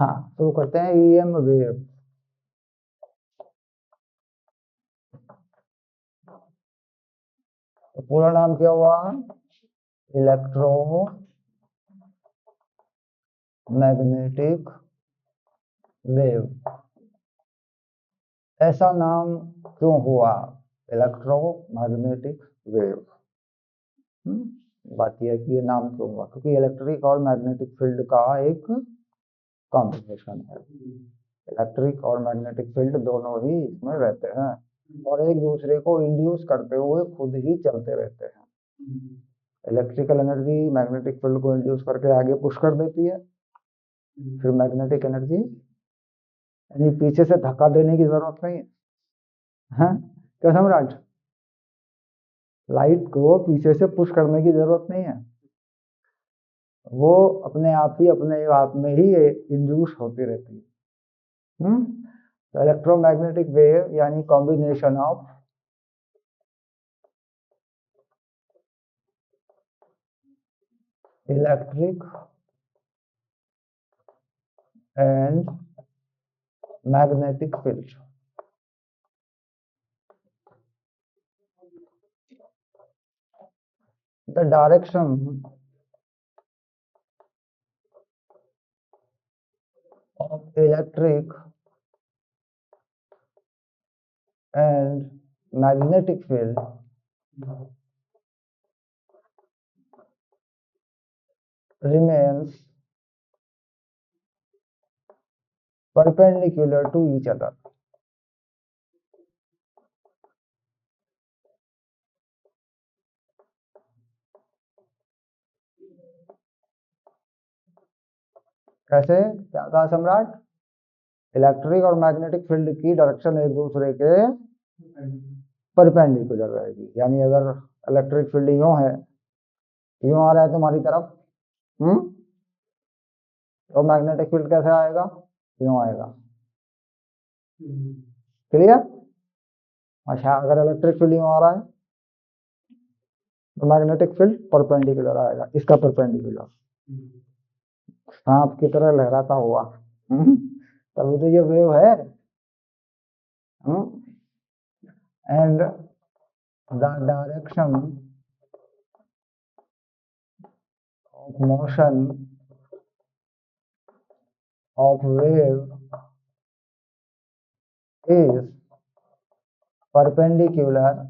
हाँ, शुरू करते हैं। ईएम वेव, तो पूरा नाम क्या हुआ? Electromagnetic wave. ऐसा नाम क्यों हुआ इलेक्ट्रोमैग्नेटिक वेव? बात यह है कि ये नाम क्यों हुआ, क्योंकि इलेक्ट्रिक और मैग्नेटिक फील्ड का एक कॉम्बिनेशन है। इलेक्ट्रिक और मैग्नेटिक फील्ड दोनों ही इसमें रहते हैं और एक दूसरे को इंड्यूस करते हुए खुद ही चलते रहते हैं। इलेक्ट्रिकल एनर्जी मैग्नेटिक फील्ड को इंड्यूस करके आगे पुश कर देती है, फिर मैग्नेटिक एनर्जी यानी पीछे से धक्का देने की जरूरत नहीं है, हाँ? क्या सम्राट? लाइट को पीछे से पुश करने की जरूरत नहीं है, वो अपने आप ही अपने आप में ही इंड्यूस होती रहती है। तो इलेक्ट्रोमैग्नेटिक वेव यानी combination of electric and magnetic field. The direction of electric and magnetic field remains perpendicular to each other. कैसे? क्या कहा सम्राट? इलेक्ट्रिक और मैग्नेटिक फील्ड की डायरेक्शन एक दूसरे के परपेंडिकुलर रहेगी, यानी अगर इलेक्ट्रिक फील्ड यूं है, यूं आ रहा है तुम्हारी तरफ, तो मैग्नेटिक फील्ड कैसे आएगा? यूं आएगा। क्लियर? अच्छा, अगर इलेक्ट्रिक फील्ड यूं आ रहा है तो मैग्नेटिक फील्ड परपेंडिकुलर आएगा, इसका परपेंडिकुलर, सांप की तरह लहराता हुआ। तभी तो ये वेव है। And the direction of motion of wave is perpendicular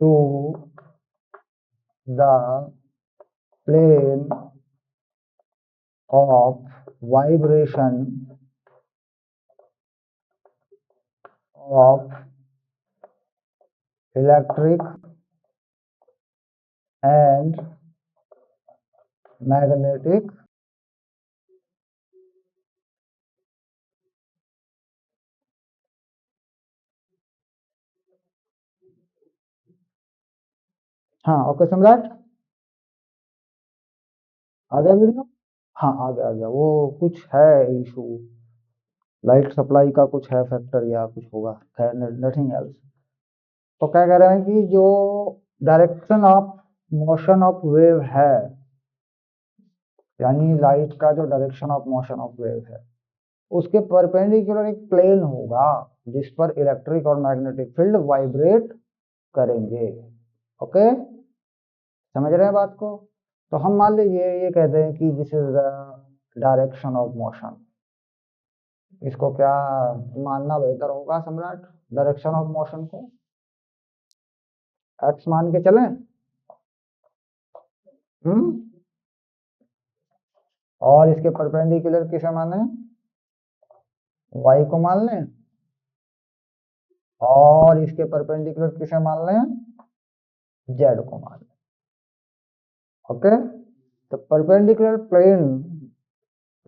to the plane of vibration of electric and magnetic हाँ, ओके सम्राट, आ गया वीडियो? हाँ, आ गया। वो कुछ है इशू, लाइट सप्लाई का कुछ है फैक्टर या कुछ होगा, खैर नथिंग एल्स। तो क्या कह रहे हैं कि जो direction of motion of wave है, यानी लाइट का जो direction of motion of wave है, उसके परपेंडिकुलर एक प्लेन होगा जिस पर इलेक्ट्रिक और मैग्नेटिक फील्ड वाइब्रेट करेंगे। ओके, समझ रहे हैं बात को? तो हम मान लीजिए ये कहते हैं कि this is the direction of motion. इसको क्या मानना बेहतर होगा सम्राट, डायरेक्शन ऑफ मोशन को एक्स मान के चलें? और इसके परपेंडिकुलर किसे माने? वाई को मान लें। और इसके परपेंडिकुलर किसे मान लें? जेड को मान लें। ओके, तो परपेंडिकुलर प्लेन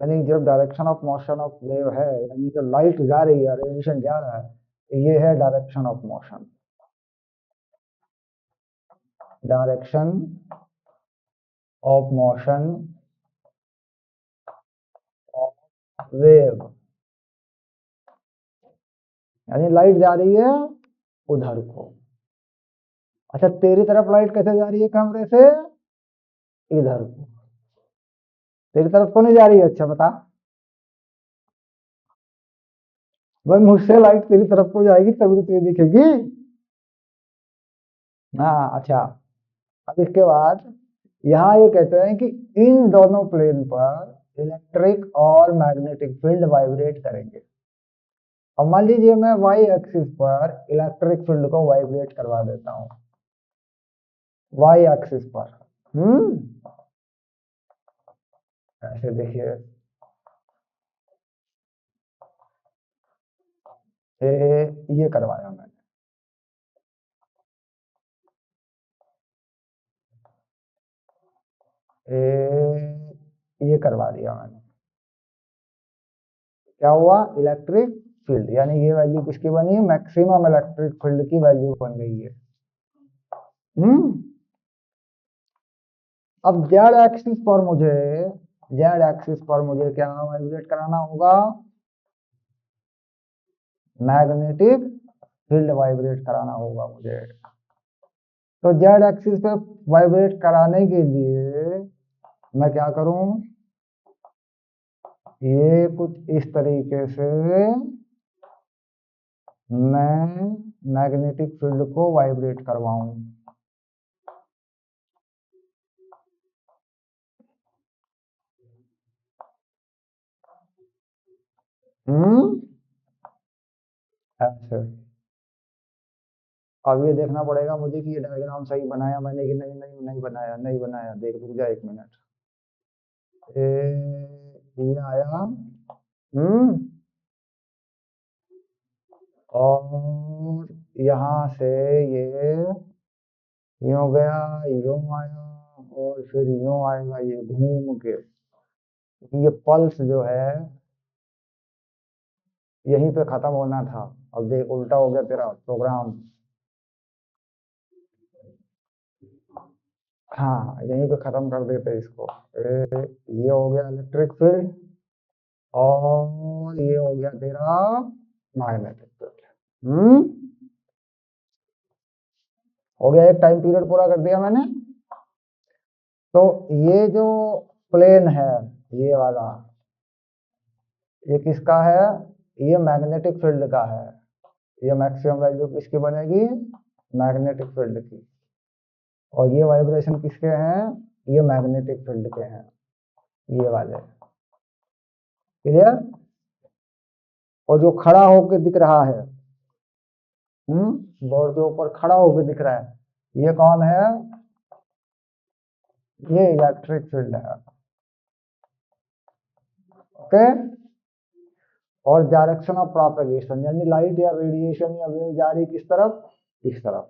यानी जो direction of motion of wave है, यानी जो लाइट जा रही है, रेडिएशन जा रहा है, ये है direction of motion. Direction of motion of wave, यानी लाइट जा रही है उधर को। अच्छा, तेरी तरफ लाइट कैसे जा रही है कमरे से? इधर को। तेरी तरफ को नहीं जा रही है? अच्छा बता भाई, मुझसे लाइट तेरी तरफ को जाएगी तभी तो तुझे दिखेगी। हाँ अच्छा। अब इसके बाद यहाँ ये कहते हैं कि इन दोनों प्लेन पर इलेक्ट्रिक और मैग्नेटिक फील्ड वाइब्रेट करेंगे। अब मान लीजिए मैं वाई एक्सिस पर इलेक्ट्रिक फील्ड को वाइब्रेट करवा देता हूँ, वाई एक्सिस पर। ऐसे देखिए, ये करवाया मैंने, ये करवा दिया मैंने। क्या हुआ? इलेक्ट्रिक फील्ड, यानी ये वैल्यू किसकी बनी? मैक्सिमम इलेक्ट्रिक फील्ड की वैल्यू बन गई है। अब जेड एक्सिस पर मुझे, जेड एक्सिस पर मुझे क्या वाइब्रेट कराना होगा? मैग्नेटिक फील्ड वाइब्रेट कराना होगा मुझे। तो जेड एक्सिस पे वाइब्रेट कराने के लिए मैं क्या करूं? ये कुछ इस तरीके से मैं मैग्नेटिक फील्ड को वाइब्रेट करवाऊं। ऐसे। अब ये देखना पड़ेगा मुझे कि ये डायग्राम सही बनाया मैंने कि नहीं। नहीं नहीं बनाया, नहीं बनाया। देख, रुक जा 1 मिनट। ये आया। और यहाँ से ये यूं गया, यूं आया, और फिर यूं आएगा ये घूम के। ये पल्स जो है यहीं पे खत्म होना था। अब देख, उल्टा हो गया तेरा प्रोग्राम। हाँ, यहीं पे खत्म कर देते इसको। ये हो गया इलेक्ट्रिक फील्ड, और ये हो गया तेरा मैग्नेटिक फील्ड। हो गया, एक टाइम पीरियड पूरा कर दिया मैंने। तो ये जो प्लेन है, ये वाला, ये किसका है? ये मैग्नेटिक फील्ड का है। ये मैक्सिमम वैल्यू किसकी बनेगी? मैग्नेटिक फील्ड की। और ये वाइब्रेशन किसके हैं? ये मैग्नेटिक फील्ड के हैं, ये वाले। क्लियर? और जो खड़ा होकर दिख रहा है, बोर्ड के ऊपर खड़ा होकर दिख रहा है, ये कौन है? ये इलेक्ट्रिक फील्ड है। ओके। और डायरेक्शन ऑफ प्रोपेगेशन, यानी लाइट या रेडिएशन या वेव जा रही किस तरफ? इस तरफ।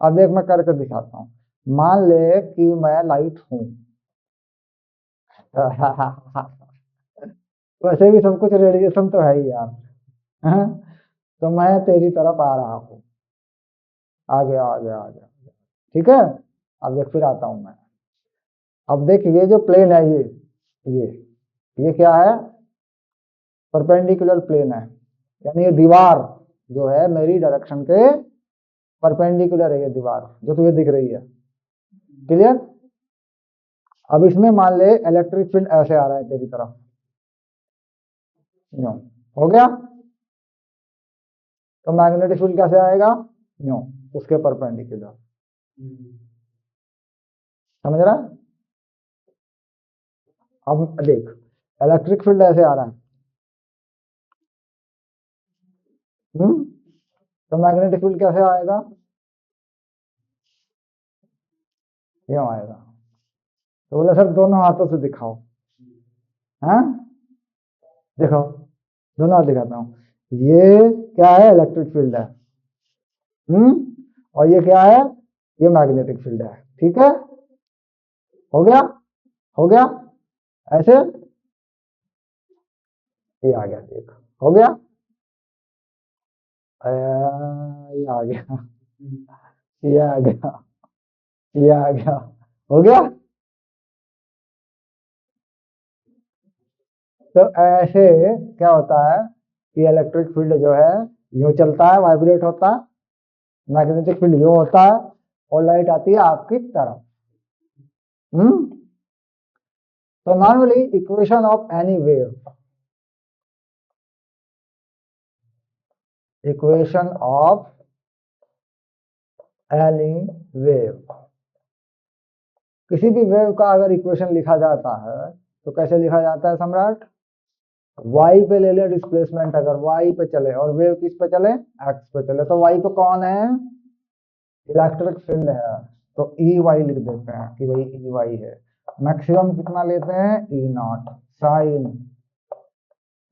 अब देख, मैं करके दिखाता हूँ। मान ले कि मैं लाइट हूं। वैसे भी सब कुछ रेडिएशन तो है ही यार। हाँ? तो मैं तेरी तरफ आ रहा हूँ। आ गया, आ गया, आ गया। ठीक है। अब देख, फिर आता हूं मैं। अब देख, ये जो प्लेन है, ये ये क्या है? परपेंडिकुलर प्लेन है, यानी ये दीवार जो है मेरी डायरेक्शन के परपेंडिकुलर है। ये दीवार जो तुझे दिख रही है। क्लियर? अब इसमें मान ले इलेक्ट्रिक फील्ड ऐसे आ रहा है तेरी तरफ। यूं। हो गया। तो मैग्नेटिक फील्ड कैसे आएगा? यूं, उसके परपेंडिकुलर। समझ रहा है? अब देख, इलेक्ट्रिक फील्ड ऐसे आ रहा है। तो मैग्नेटिक फील्ड कैसे आएगा? यूं आएगा। तो बोले सर दोनों हाथों से दिखाओ। हाँ, देखो, दोनों हाथ दिखाता हूं। ये क्या है? इलेक्ट्रिक फील्ड है। और ये क्या है? ये मैग्नेटिक फील्ड है। ठीक है? हो गया, हो गया। ऐसे ये आ गया, देख, हो गया। ये आ गया, ये आ गया, ये आ गया। हो गया। तो ऐसे क्या होता है कि इलेक्ट्रिक फील्ड जो है यूं चलता है, वाइब्रेट होता है। मैग्नेटिक फील्ड यूं होता है, और लाइट आती है आपकी तरफ। हम्म तो normally equation of any wave, equation of any wave, किसी भी वेव का अगर इक्वेशन लिखा जाता है तो कैसे लिखा जाता है सम्राट? y पे ले ले डिस्प्लेसमेंट, अगर y पे चले और वेव किस पे चले? x पे चले, तो y पे कौन है? इलेक्ट्रिक फील्ड है, तो EY लिख देते हैं कि भाई EY है। मैक्सिमम कितना लेते हैं? E0 साइन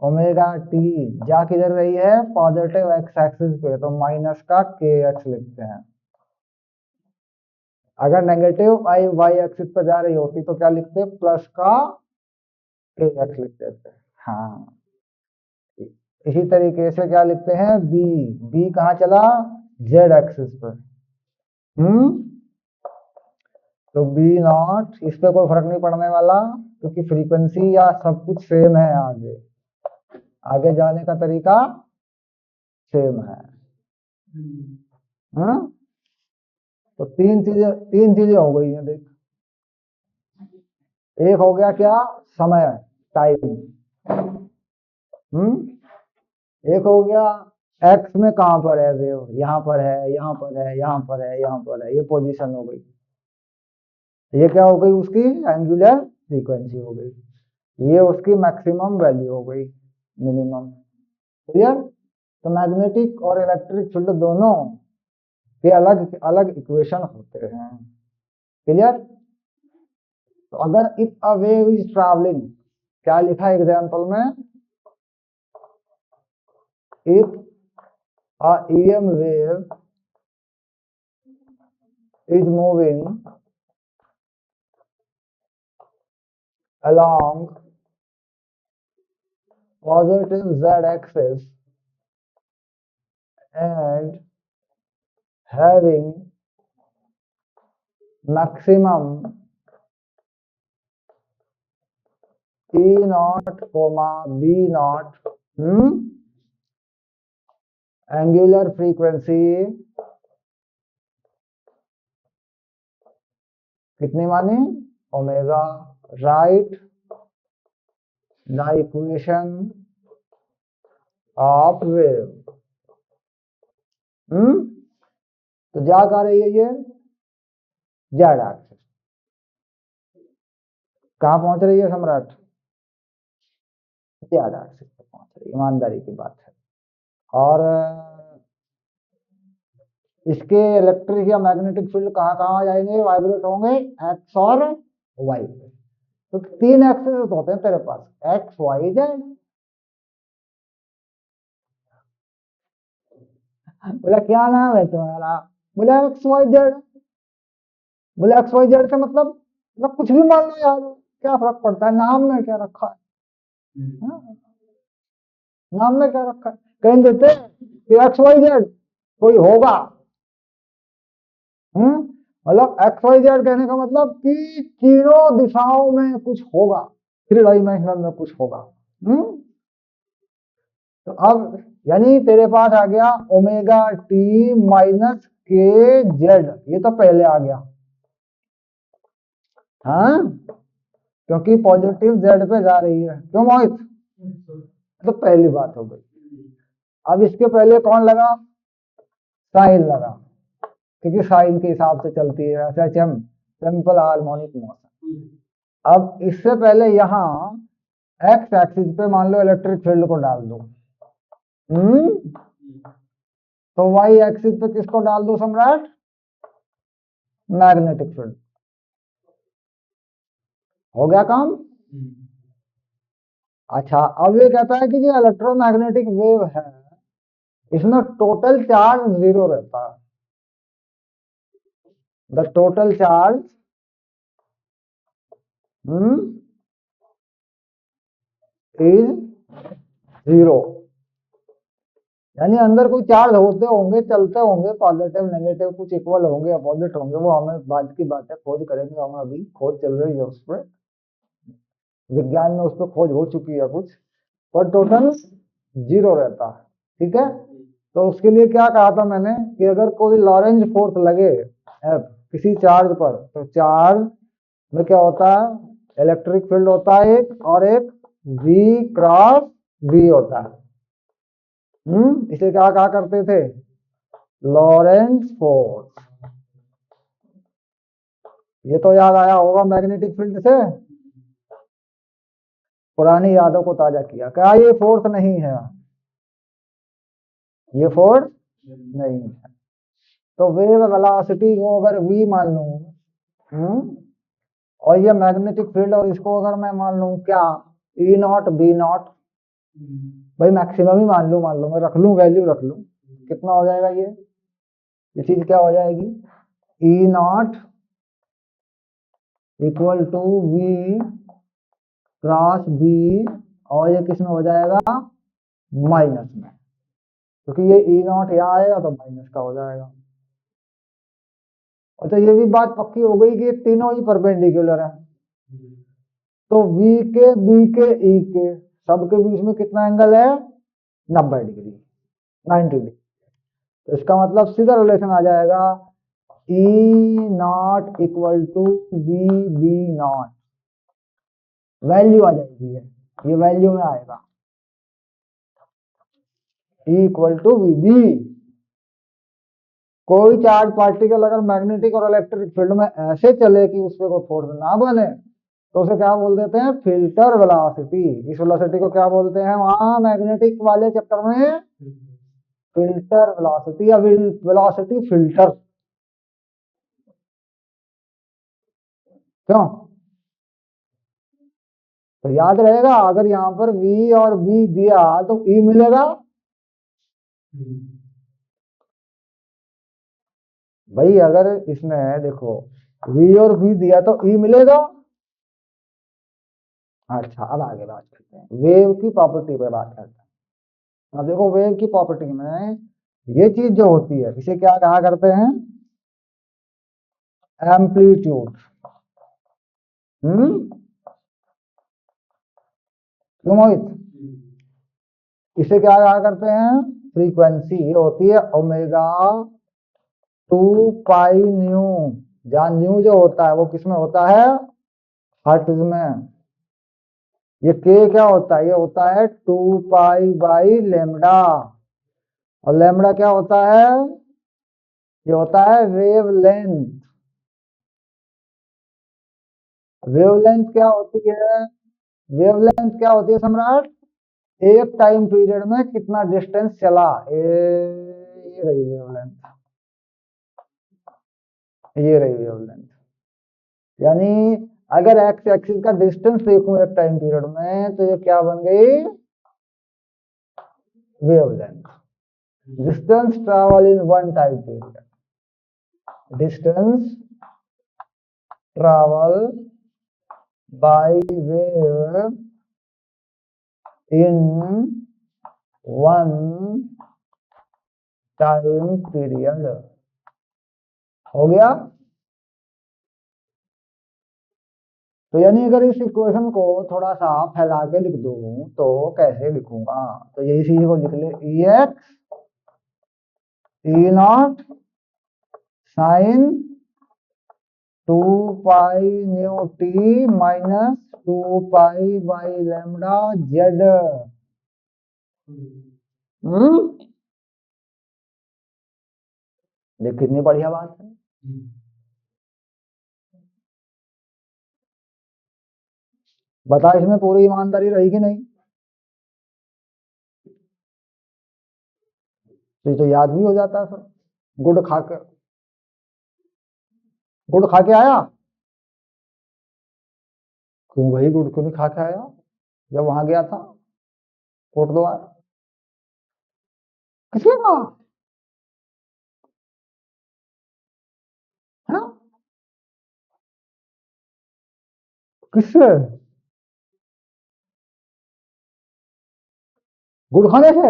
ओमेगा टी, जा किधर रही है? पॉजिटिव x एक्सिस पे, तो माइनस का kx लिखते हैं। अगर नेगेटिव आई y एक्सिस पे जा रही होती तो क्या लिखते? प्लस का kx लिख देते हैं। हाँ, इसी तरीके से क्या लिखते हैं? b कहाँ चला? z एक्सिस पर। तो B0 इस पे कोई फर्क नहीं पड़ने वाला, क्योंकि फ्रीक्वेंसी या सब कुछ सेम है, आगे आगे जाने का तरीका सेम है। तो तीन चीजें हो गई हैं, देख। एक हो गया क्या? समय, टाइम। एक हो गया एक्स में कहां पर है वेव, यहाँ पर है, यहाँ पर है, यहाँ पर है, यहाँ पर है, ये पोजीशन हो गई। ये क्या हो गई? उसकी एंगुलर फ्रीक्वेंसी हो गई। ये उसकी मैक्सिमम वैल्यू हो गई, मिनिमम। क्लियर? तो मैग्नेटिक और इलेक्ट्रिक फील्ड दोनों के अलग अलग इक्वेशन होते हैं। क्लियर? तो अगर if a wave is travelling, क्या लिखा है एग्जांपल में? If a EM wave is moving along positive z axis and having maximum E0, B0, angular frequency कितनी मानी? Omega. Right the equation of wave. तो जा कहा रही है ये? Z axis. कहां पहुंच रही है सम्राट? जेड एक्सिस पे पहुंच रही है, ईमानदारी की बात है। और इसके इलेक्ट्रिक या मैग्नेटिक फील्ड कहाँ कहाँ जाएंगे? वाइब्रेट होंगे एक्स और वाई पे। तो तीन एक्सिस होते हैं तेरे पास, एक्स वाई जेड। बोला क्या नाम है तुम्हारा? बोला एक्स वाई जेड। बोला एक्स वाई जेड का मतलब कुछ भी मान लो यार, क्या फर्क पड़ता है? नाम में क्या रखा है? नाम में क्या रखा है? कहीं देते कि एक्स वाई जेड कोई होगा। मतलब एक्स वाई जेड कहने का मतलब कि तीनों दिशाओं में कुछ होगा, 3 डायमेंशनल में कुछ होगा। तो अब यानी तेरे पास आ गया ओमेगा टी माइनस के जेड, ये तो पहले आ गया। हाँ, क्योंकि पॉजिटिव जेड पे जा रही है। क्यों मोहित? तो पहली बात हो गई। अब इसके पहले कौन लगा? साइन लगा, क्योंकि साइन के हिसाब से चलती है SHM, सिंपल हार्मोनिक मोशन। अब इससे पहले यहाँ एक्स एक्सिस पे मान लो इलेक्ट्रिक फील्ड को डाल दो। तो वाई एक्सिस पे किसको डाल दो सम्राट? Magnetic field. हो गया काम? अच्छा, अब ये कहता है कि जो इलेक्ट्रोमैग्नेटिक वेव है इसमें टोटल चार्ज 0 रहता है। द टोटल चार्ज इज 0, यानी अंदर कोई चार्ज होते होंगे, चलते होंगे, पॉजिटिव नेगेटिव कुछ इक्वल होंगे, अपोजिट होंगे, वो हमें बाद की बात है, खोज करेंगे। हम अभी खोज चल रही है उस पर, विज्ञान में उस पर खोज हो चुकी है कुछ, पर टोटल 0 रहता है। ठीक है? तो उसके लिए क्या कहा था मैंने कि अगर कोई लॉरेंज फोर्स लगे F किसी चार्ज पर, तो चार्ज में क्या होता है? इलेक्ट्रिक फील्ड होता है एक, और एक V क्रॉस V होता है। इसे क्या कहा करते थे? Lawrence force. ये तो याद आया होगा मैग्नेटिक फील्ड से, पुरानी यादों को ताजा किया। क्या ये फोर्स नहीं है? ये फोर्स नहीं है। तो वेव वेलोसिटी को अगर v मान लूं, और ये मैग्नेटिक फील्ड, और इसको अगर मैं मान लूं क्या, E नॉट बी नॉट, भाई मैक्सिमम ही मान लूं, मैं रख लूं, वैल्यू रख लूं, कितना हो जाएगा ये चीज क्या हो जाएगी? E not equal to V cross B, और ये किस में हो जाएगा? माइनस में, क्योंकि ये E नॉट यहाँ आएगा तो माइनस का हो जाएगा। और तो ये भी बात पक्की हो गई कि ये तीनों ही परपेंडिकुलर है, तो V के, B के, E के सबके बीच में कितना एंगल है? 90 डिग्री, 90 डिग्री। तो इसका मतलब सीधा रिलेशन आ जाएगा, E not equal to V B not, value आ जाएगी, ये वैल्यू में आएगा, E equal to V B। कोई चार्ज पार्टिकल अगर मैग्नेटिक और इलेक्ट्रिक फील्ड में ऐसे चले कि उस पर कोई फोर्स ना बने, तो उसे क्या बोल देते हैं? Filter velocity. इस वेलोसिटी को क्या बोलते हैं वहां मैग्नेटिक वाले चैप्टर में? फिल्टर वेलोसिटी या वेलोसिटी फिल्टर। क्यों? तो याद रहेगा, अगर यहाँ पर V और B दिया तो E मिलेगा। भाई अगर इसमें देखो V और B दिया तो E मिलेगा। अच्छा, अब आगे बात करते हैं, वेव की प्रॉपर्टी पे बात करते हैं। अब देखो, वेव की प्रॉपर्टी में ये चीज जो होती है, इसे क्या कहा करते हैं? एम्पलीट्यूड। हम्म क्यों मोहित? इसे क्या कहा करते हैं? फ्रीक्वेंसी होती है ओमेगा 2 पाई न्यू, जहां न्यू जो होता है वो किसमें होता है? हर्ट्ज में। ये के क्या होता है? ये होता है 2 पाई बाई लेमडा। और लेमडा क्या होता है? ये होता है वेव लेंथ। वेवलेंथ क्या होती है? वेवलेंथ क्या होती है सम्राट? एक टाइम पीरियड में कितना डिस्टेंस चला, ये रही वेवलेंथ, ये रही वेवलेंथ। यानी अगर एक्स एक्सिस का डिस्टेंस देखूं एक टाइम पीरियड में, तो ये क्या बन गई? Wavelength. Distance travel in one time period, distance travel by wave in one time period. हो गया? तो यानी अगर इस इक्वेशन को थोड़ा सा फैला के लिख दूं तो कैसे लिखूंगा? तो यही चीज को लिख ले, e x e not sine 2 pi nu t minus 2 pi by lambda z. हम्म देख कितनी बढ़िया बात है। बता, इसमें पूरी ईमानदारी रही कि नहीं? तो ये तो याद भी हो जाता है सर। गुड़ खा के, गुड़ खा के आया? क्यों भाई, गुड़ क्यों नहीं खा के आया जब वहां गया था कोटद्वार? किसने कहा? हाँ? किससे? गुड़ खाने से?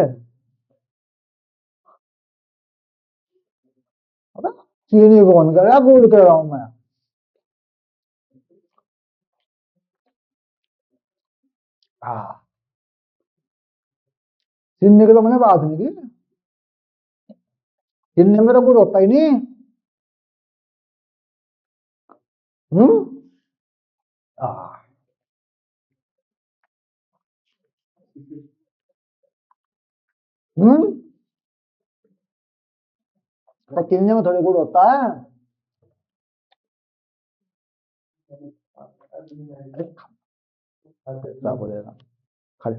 अबे, चीनी कौन कर रहा, गुड़ कर रहा हूं मैं। हाँ, चीनी की तो मैंने बात नहीं की। चीनी में तो गुड़ होता ही नहीं। हम्म हाँ, हम्म। तो किलने में थोड़ी गुड़ होता है। अरे क्या बोलेगा खाली।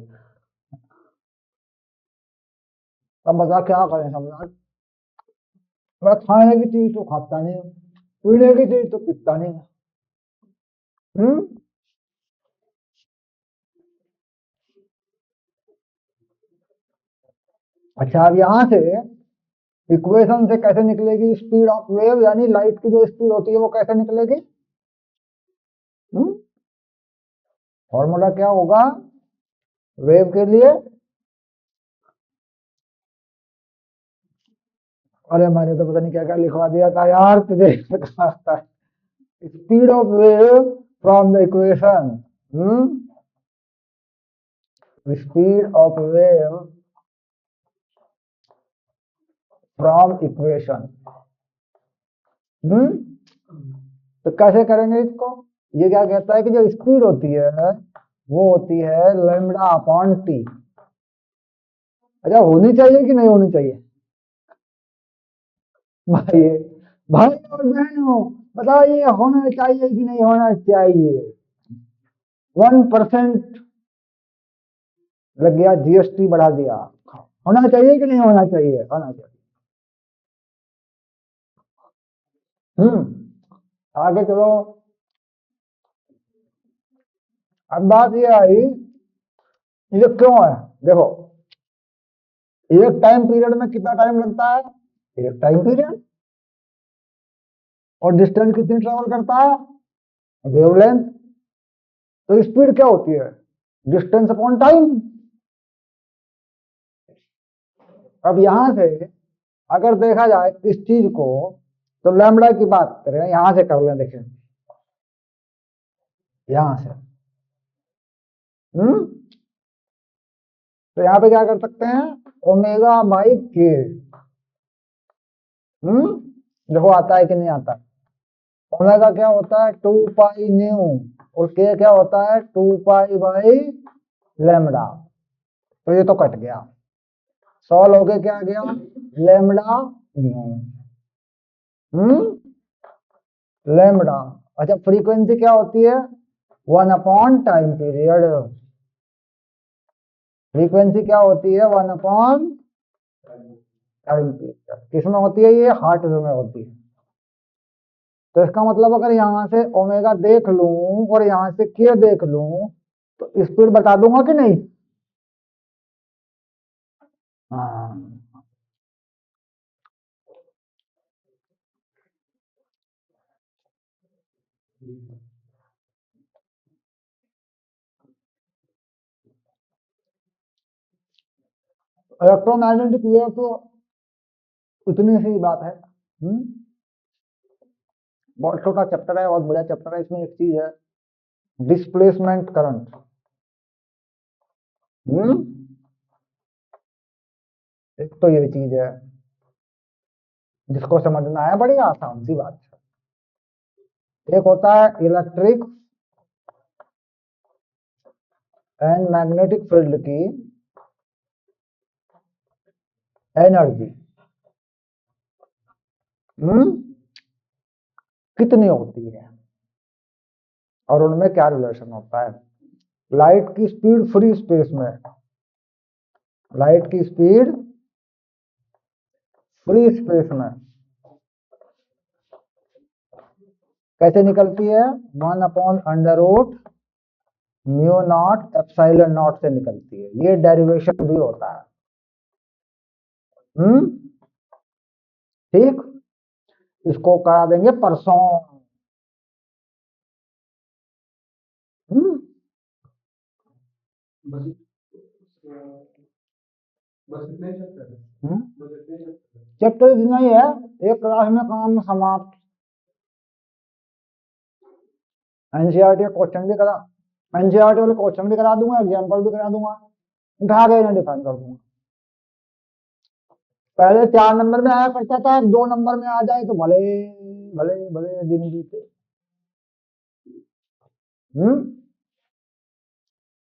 अब बता क्या करें समझ। मैं खाने की चीज तो खाता नहीं हूँ, पीने की चीज तो पीता नहीं। हम्म। अच्छा अब यहाँ से इक्वेशन से कैसे निकलेगी स्पीड ऑफ वेव, यानी लाइट की जो स्पीड होती है वो कैसे निकलेगी। फॉर्मूला क्या होगा वेव के लिए। अरे मैंने तो पता नहीं क्या क्या लिखवा दिया था यार तुझे पता आता है speed of wave from the equation. Speed of wave from equation. तो कैसे करेंगे इसको। ये क्या कहता है कि जो स्पीड होती है वो होती है लैम्ब्डा अपॉन टी। अच्छा होनी चाहिए कि नहीं होनी चाहिए भाई। भाई और बहनों बताओ ये होना चाहिए कि नहीं होना चाहिए। 1% लग गया, जीएसटी बढ़ा दिया। होना चाहिए कि नहीं होना चाहिए, होना चाहिए। आगे चलो। अब बात ये आई ये क्यों है। देखो एक टाइम पीरियड में कितना टाइम लगता है, एक टाइम पीरियड। और डिस्टेंस कितनी ट्रेवल करता है, वेवलेंथ। तो स्पीड क्या होती है, डिस्टेंस अपॉन टाइम। अब यहां से अगर देखा जाए इस चीज को तो लैम्ब्डा की बात करें यहां से कर लें, देखें यहां से। हम्म। तो यहाँ पे क्या कर सकते हैं, ओमेगा बाई के। देखो आता है कि नहीं आता। ओमेगा क्या होता है 2 पाई न्यू, और के क्या होता है 2 पाई बाई लैम्बडा। तो ये तो कट गया, सॉल्व होके क्या आ गया लैम्बडा न्यू। हम्म। लैम्बडा। अच्छा फ्रीक्वेंसी क्या होती है 1/टाइम पीरियड। फ्रीक्वेंसी क्या होती है 1/टाइम पीरियड। किसमें होती है ये, हार्ट्ज में होती है। तो इसका मतलब अगर यहाँ से ओमेगा देख लूं और यहाँ से के देख लूं तो स्पीड बता दूंगा कि नहीं। हाँ। इलेक्ट्रोमैग्नेटिक वेव तो उतनी सी बात है। बहुत छोटा चैप्टर है, बहुत बड़ा चैप्टर है। इसमें एक चीज है डिस्प्लेसमेंट करंट। हम्म। एक तो ये चीज है जिसको समझना है, बड़ी आसान सी बात है। एक होता है इलेक्ट्रिक एंड मैग्नेटिक फील्ड की एनर्जी कितनी होती है और उनमें क्या रिलेशन होता है। लाइट की स्पीड फ्री स्पेस में, लाइट की स्पीड फ्री स्पेस में कैसे निकलती है 1/√μ0 एप्सिलॉन नॉट से निकलती है। ये डेरिवेशन भी होता है। हम्म। ठीक, इसको करा देंगे परसों। हम्म। चैप्टर इतना ही है, एक क्लास में काम समाप्त। एनसीईआरटी क्वेश्चन भी करा, एनसीईआरटी वाले क्वेश्चन भी करा दूंगा, एग्जाम्पल भी करा दूंगा, उठा के इन्हें डिफाइन कर दूंगा। पहले 4 नंबर में आया करता था, अब 2 नंबर में आ जाए तो भले भले भले दिन बीते। हम्म।